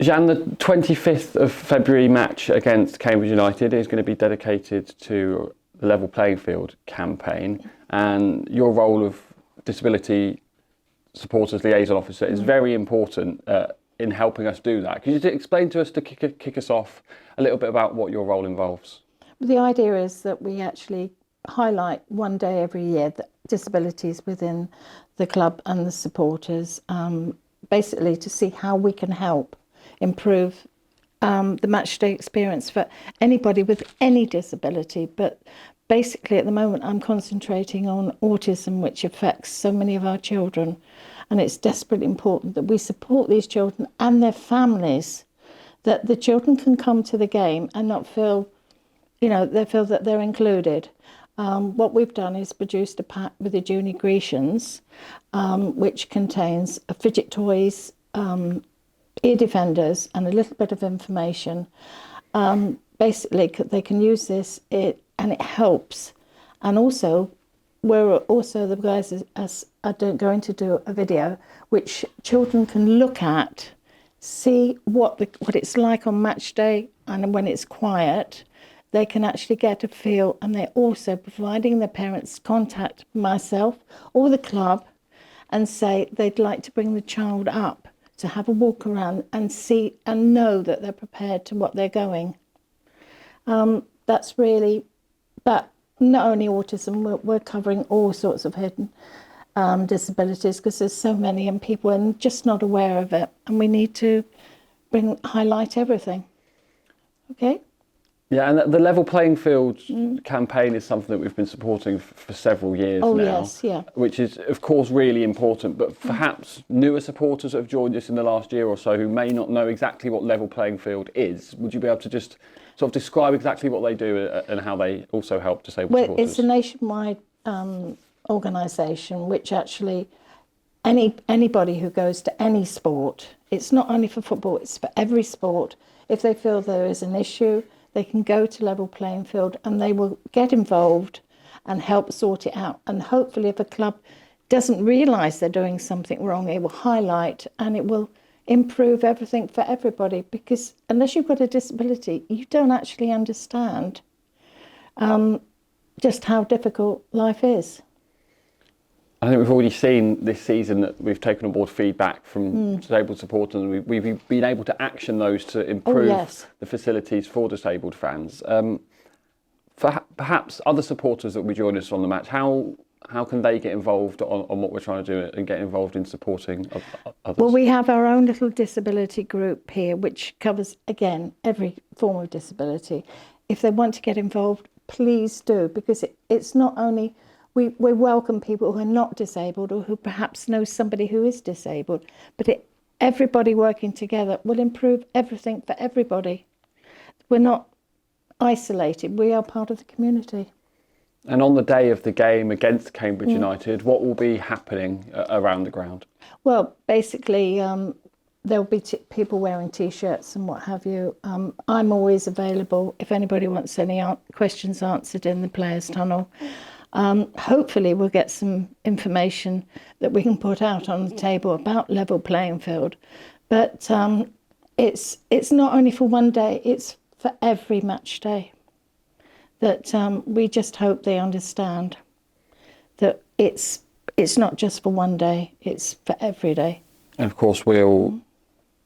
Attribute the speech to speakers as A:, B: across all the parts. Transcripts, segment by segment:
A: Jeanne, the 25th of February match against Cambridge United is going to be dedicated to the Level Playing Field campaign, and your role of Disability Supporters Liaison Officer is very important in helping us do that. Could you explain to us, to kick us off, a little bit about what your role involves?
B: The idea is that we actually highlight one day every year the disabilities within the club and the supporters, basically to see how we can help improve the match day experience for anybody with any disability. But basically at the moment I'm concentrating on autism, which affects so many of our children, and it's desperately important that we support these children and their families, that the children can come to the game and not feel, they feel that they're included. What we've done is produced a pack with the junior Grecians, which contains fidget toys, ear defenders and a little bit of information. Basically they can use this and it helps. And also the guys are going to do a video which children can look at, see what it's like on match day, and when it's quiet they can actually get a feel, and they're also providing their parents contact myself or the club and say they'd like to bring the child up to have a walk around and see and know that they're prepared to what they're going. That's really, but not only autism, we're covering all sorts of hidden disabilities, because there's so many and people are just not aware of it, and we need to highlight everything. Okay?
A: Yeah, and the Level Playing Field campaign is something that we've been supporting for several years now.
B: Yes, yeah.
A: Which is, of course, really important, but perhaps newer supporters that have joined us in the last year or so who may not know exactly what Level Playing Field is, would you be able to just sort of describe exactly what they do and how they also help disabled supporters?
B: It's a nationwide organisation which actually anybody who goes to any sport, it's not only for football, it's for every sport. If they feel there is an issue, they can go to Level Playing Field and they will get involved and help sort it out. And hopefully if a club doesn't realise they're doing something wrong, it will highlight and it will improve everything for everybody, because unless you've got a disability, you don't actually understand just how difficult life is.
A: I think we've already seen this season that we've taken on board feedback from disabled supporters, and we've been able to action those to improve the facilities for disabled fans. For perhaps other supporters that will join us on the match, how can they get involved on what we're trying to do and get involved in supporting others?
B: Well, we have our own little disability group here, which covers, again, every form of disability. If they want to get involved, please do, because it's not only... We welcome people who are not disabled or who perhaps know somebody who is disabled, but everybody working together will improve everything for everybody. We're not isolated, we are part of the community.
A: And on the day of the game against Cambridge United, what will be happening around the ground? Well,
B: basically, there'll be people wearing T-shirts and what have you. I'm always available if anybody wants any questions answered in the players' tunnel. Hopefully we'll get some information that we can put out on the table about Level Playing Field. But it's not only for one day, it's for every match day. That we just hope they understand that it's not just for one day, it's for every day.
A: And of course we'll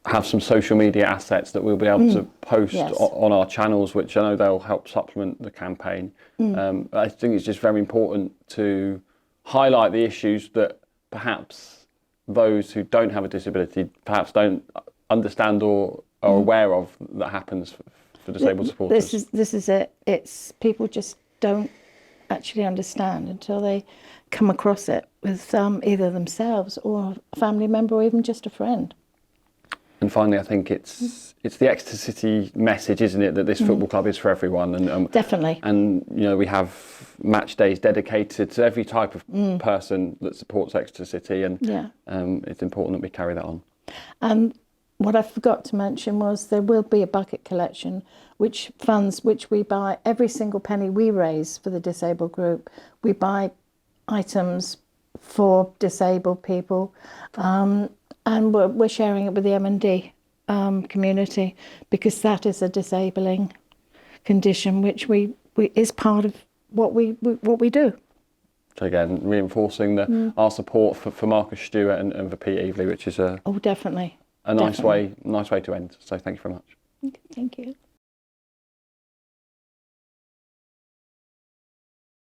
A: have some social media assets that we'll be able to post on our channels, which I know they'll help supplement the campaign. I think it's just very important to highlight the issues that perhaps those who don't have a disability perhaps don't understand or are aware of that happens for disabled supporters.
B: This is it. It's people just don't actually understand until they come across it with either themselves or a family member or even just a friend.
A: And finally, I think it's the Exeter City message, isn't it, that this football club is for everyone. And
B: definitely.
A: And we have match days dedicated to every type of person that supports Exeter City, and it's important that we carry that on.
B: And what I forgot to mention was there will be a bucket collection, which we buy every single penny we raise for the disabled group. We buy items for disabled people. And we're sharing it with the M&D community, because that is a disabling condition, which we is part of what we do.
A: So again, reinforcing our support for Marcus Stewart and for Pete Evely, which is
B: definitely
A: a nice way to end. So thank you very much.
B: Thank you.